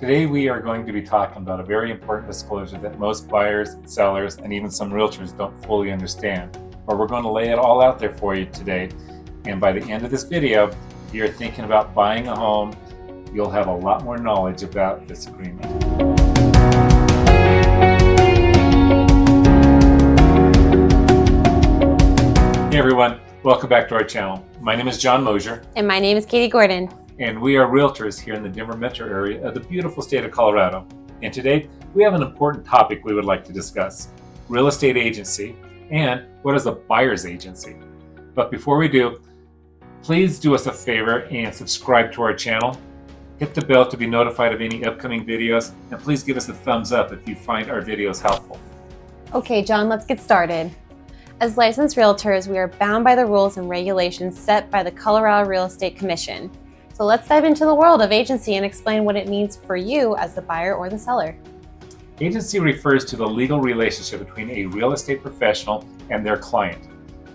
Today we are going to be talking about a very important disclosure that most buyers, sellers, and even some realtors don't fully understand. But we're going to lay it all out there for you today. And by the end of this video, if you're thinking about buying a home, you'll have a lot more knowledge about this agreement. Hey everyone, welcome back to our channel. My name is John Moser. And my name is Caity Gordon. And we are realtors here in the Denver metro area of the beautiful state of Colorado. And today we have an important topic we would like to discuss: real estate agency and what is a buyer's agency. But before we do, please do us a favor and subscribe to our channel. Hit the bell to be notified of any upcoming videos, and please give us a thumbs up if you find our videos helpful. Okay, John, let's get started. As licensed realtors, we are bound by the rules and regulations set by the Colorado Real Estate Commission. So let's dive into the world of agency and explain what it means for you as the buyer or the seller. Agency refers to the legal relationship between a real estate professional and their client.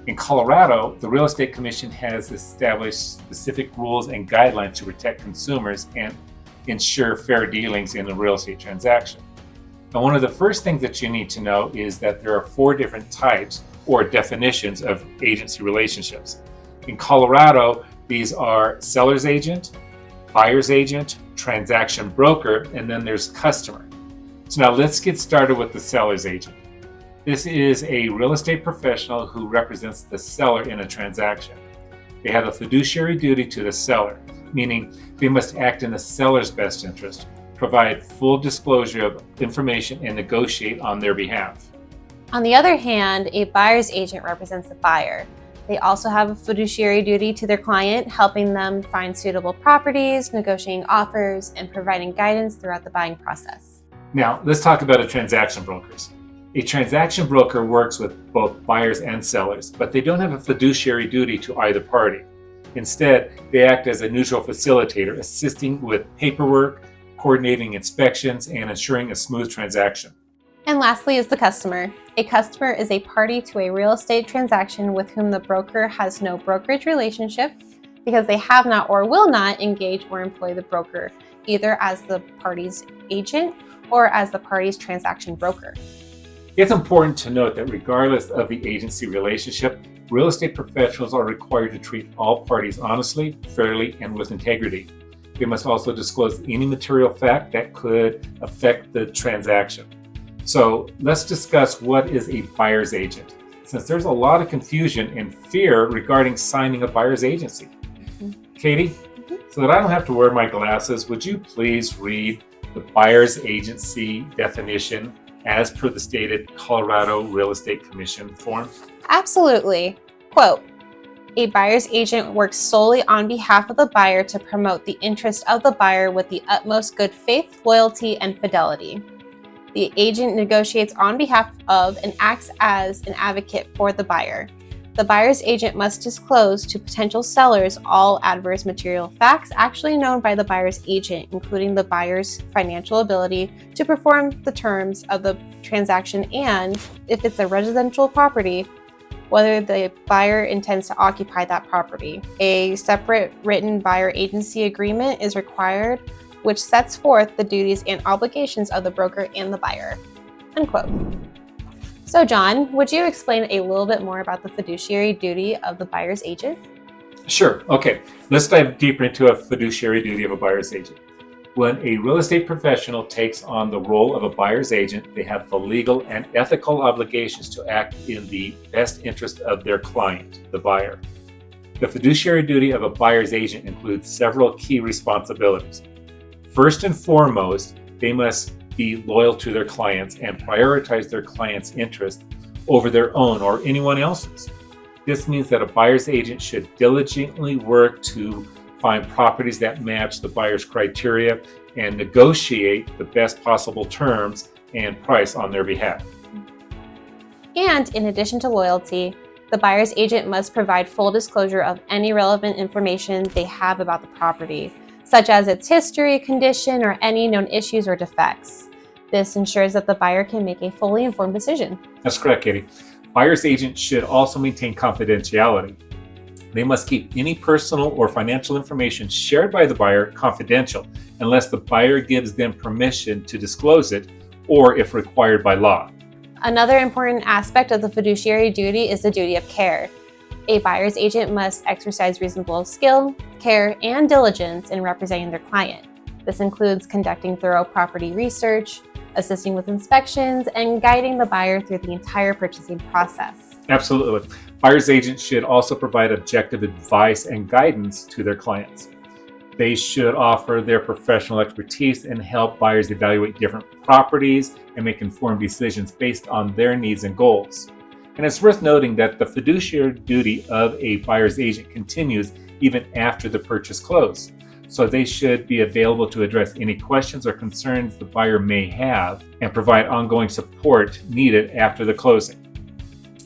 In Colorado, the Real Estate Commission has established specific rules and guidelines to protect consumers and ensure fair dealings in a real estate transaction. And one of the first things that you need to know is that there are 4 different types or definitions of agency relationships. In Colorado, these are seller's agent, buyer's agent, transaction broker, and then there's customer. So now let's get started with the seller's agent. This is a real estate professional who represents the seller in a transaction. They have a fiduciary duty to the seller, meaning they must act in the seller's best interest, provide full disclosure of information, and negotiate on their behalf. On the other hand, a buyer's agent represents the buyer. They also have a fiduciary duty to their client, helping them find suitable properties, negotiating offers, and providing guidance throughout the buying process. Now, let's talk about a transaction broker. A transaction broker works with both buyers and sellers, but they don't have a fiduciary duty to either party. Instead, they act as a neutral facilitator, assisting with paperwork, coordinating inspections, and ensuring a smooth transaction. And lastly is the customer. A customer is a party to a real estate transaction with whom the broker has no brokerage relationship because they have not or will not engage or employ the broker, either as the party's agent or as the party's transaction broker. It's important to note that regardless of the agency relationship, real estate professionals are required to treat all parties honestly, fairly, and with integrity. They must also disclose any material fact that could affect the transaction. So let's discuss what is a buyer's agent, since there's a lot of confusion and fear regarding signing a buyer's agency. Caity, so that I don't have to wear my glasses, would you please read the buyer's agency definition as per the stated Colorado Real Estate Commission form? Absolutely. Quote, a buyer's agent works solely on behalf of the buyer to promote the interest of the buyer with the utmost good faith, loyalty, and fidelity. The agent negotiates on behalf of and acts as an advocate for the buyer. The buyer's agent must disclose to potential sellers all adverse material facts actually known by the buyer's agent, including the buyer's financial ability to perform the terms of the transaction and, if it's a residential property, whether the buyer intends to occupy that property. A separate written buyer agency agreement is required, which sets forth the duties and obligations of the broker and the buyer. Unquote. So John, would you explain a little bit more about the fiduciary duty of the buyer's agent? Sure. Okay. Let's dive deeper into a fiduciary duty of a buyer's agent. When a real estate professional takes on the role of a buyer's agent, they have the legal and ethical obligations to act in the best interest of their client, the buyer. The fiduciary duty of a buyer's agent includes several key responsibilities. First and foremost, they must be loyal to their clients and prioritize their clients' interests over their own or anyone else's. This means that a buyer's agent should diligently work to find properties that match the buyer's criteria and negotiate the best possible terms and price on their behalf. And in addition to loyalty, the buyer's agent must provide full disclosure of any relevant information they have about the property, such as its history, condition, or any known issues or defects. This ensures that the buyer can make a fully informed decision. That's correct, Caity. Buyer's agent should also maintain confidentiality. They must keep any personal or financial information shared by the buyer confidential unless the buyer gives them permission to disclose it or if required by law. Another important aspect of the fiduciary duty is the duty of care. A buyer's agent must exercise reasonable skill, care, and diligence in representing their client. This includes conducting thorough property research, assisting with inspections, and guiding the buyer through the entire purchasing process. Absolutely. Buyer's agents should also provide objective advice and guidance to their clients. They should offer their professional expertise and help buyers evaluate different properties and make informed decisions based on their needs and goals. And it's worth noting that the fiduciary duty of a buyer's agent continues even after the purchase closed. So they should be available to address any questions or concerns the buyer may have and provide ongoing support needed after the closing.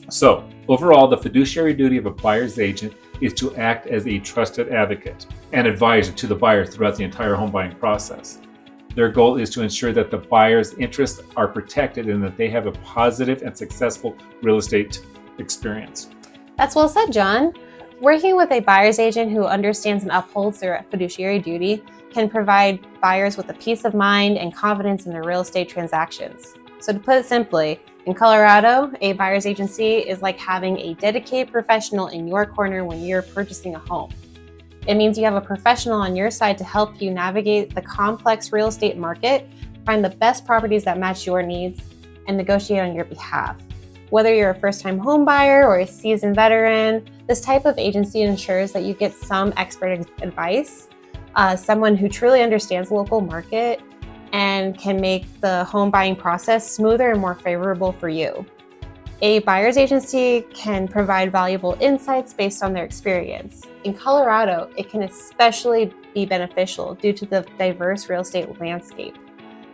So overall, the fiduciary duty of a buyer's agent is to act as a trusted advocate and advisor to the buyer throughout the entire home buying process. Their goal is to ensure that the buyer's interests are protected and that they have a positive and successful real estate experience. That's well said, John. Working with a buyer's agent who understands and upholds their fiduciary duty can provide buyers with a peace of mind and confidence in their real estate transactions. So to put it simply, in Colorado, a buyer's agency is like having a dedicated professional in your corner when you're purchasing a home. It means you have a professional on your side to help you navigate the complex real estate market, find the best properties that match your needs, and negotiate on your behalf. Whether you're a first-time home buyer or a seasoned veteran, this type of agency ensures that you get some expert advice, someone who truly understands the local market and can make the home buying process smoother and more favorable for you. A buyer's agency can provide valuable insights based on their experience. In Colorado, it can especially be beneficial due to the diverse real estate landscape.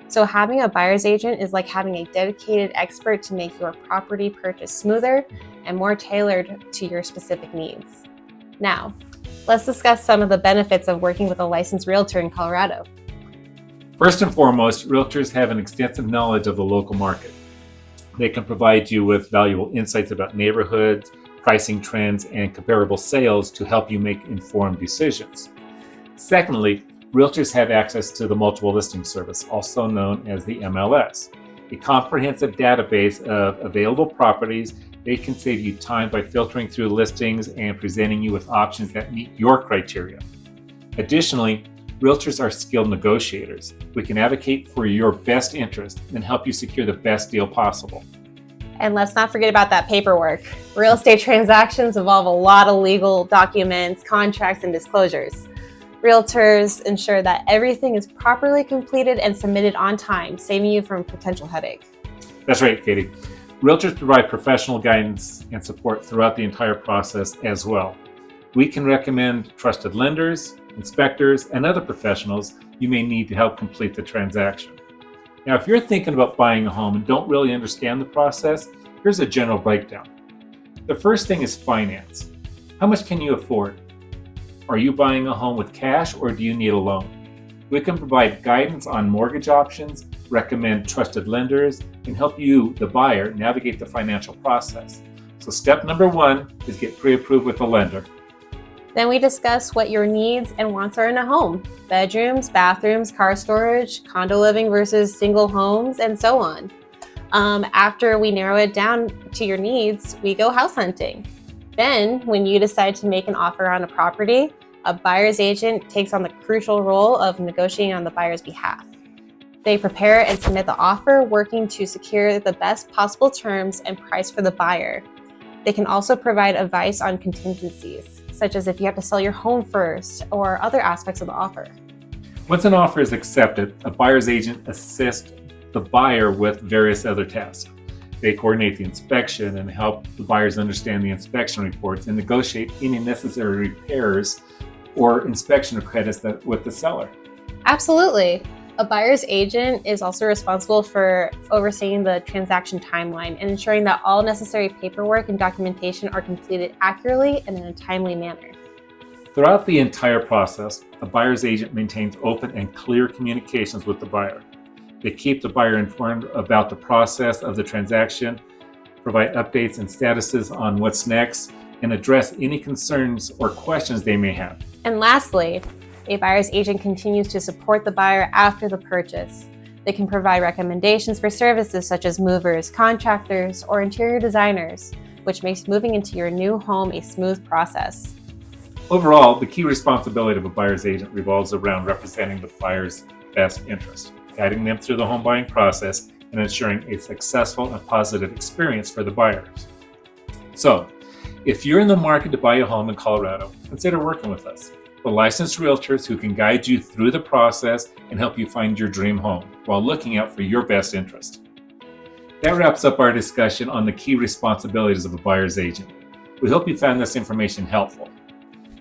So having a buyer's agent is like having a dedicated expert to make your property purchase smoother and more tailored to your specific needs. Now, let's discuss some of the benefits of working with a licensed realtor in Colorado. First and foremost, realtors have an extensive knowledge of the local market. They can provide you with valuable insights about neighborhoods, pricing trends, and comparable sales to help you make informed decisions. Secondly, realtors have access to the multiple listing service, also known as the MLS, a comprehensive database of available properties. They can save you time by filtering through listings and presenting you with options that meet your criteria. Additionally, realtors are skilled negotiators. We can advocate for your best interest and help you secure the best deal possible. And let's not forget about that paperwork. Real estate transactions involve a lot of legal documents, contracts, and disclosures. Realtors ensure that everything is properly completed and submitted on time, saving you from potential headache. That's right, Katie. Realtors provide professional guidance and support throughout the entire process as well. We can recommend trusted lenders, inspectors, and other professionals you may need to help complete the transaction. Now, if you're thinking about buying a home and don't really understand the process, here's a general breakdown. The first thing is finance. How much can you afford? Are you buying a home with cash or do you need a loan? We can provide guidance on mortgage options, recommend trusted lenders, and help you, the buyer, navigate the financial process. So step number 1 is get pre-approved with a lender. Then we discuss what your needs and wants are in a home: bedrooms, bathrooms, car storage, condo living versus single homes, and so on. After we narrow it down to your needs, we go house hunting. Then, when you decide to make an offer on a property, a buyer's agent takes on the crucial role of negotiating on the buyer's behalf. They prepare and submit the offer, working to secure the best possible terms and price for the buyer. They can also provide advice on contingencies, such as if you have to sell your home first or other aspects of the offer. Once an offer is accepted, a buyer's agent assists the buyer with various other tasks. They coordinate the inspection and help the buyers understand the inspection reports and negotiate any necessary repairs or inspection credits with the seller. Absolutely. A buyer's agent is also responsible for overseeing the transaction timeline and ensuring that all necessary paperwork and documentation are completed accurately and in a timely manner. Throughout the entire process, a buyer's agent maintains open and clear communications with the buyer. They keep the buyer informed about the process of the transaction, provide updates and statuses on what's next, and address any concerns or questions they may have. And lastly, a buyer's agent continues to support the buyer after the purchase. They can provide recommendations for services such as movers, contractors, or interior designers, which makes moving into your new home a smooth process. Overall, the key responsibility of a buyer's agent revolves around representing the buyer's best interest, guiding them through the home buying process, and ensuring a successful and positive experience for the buyers. So, if you're in the market to buy a home in Colorado, consider working with us. We're licensed realtors who can guide you through the process and help you find your dream home while looking out for your best interest. That wraps up our discussion on the key responsibilities of a buyer's agent. We hope you found this information helpful.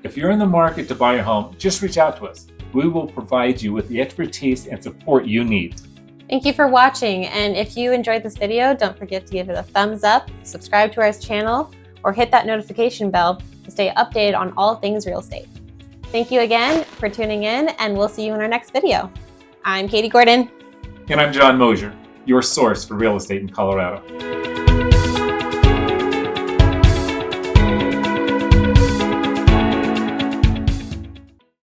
If you're in the market to buy a home, just reach out to us. We will provide you with the expertise and support you need. Thank you for watching, and if you enjoyed this video, don't forget to give it a thumbs up, subscribe to our channel, or hit that notification bell to stay updated on all things real estate. Thank you again for tuning in, and we'll see you in our next video. I'm Caity Gordon. And I'm John Moser, your source for real estate in Colorado.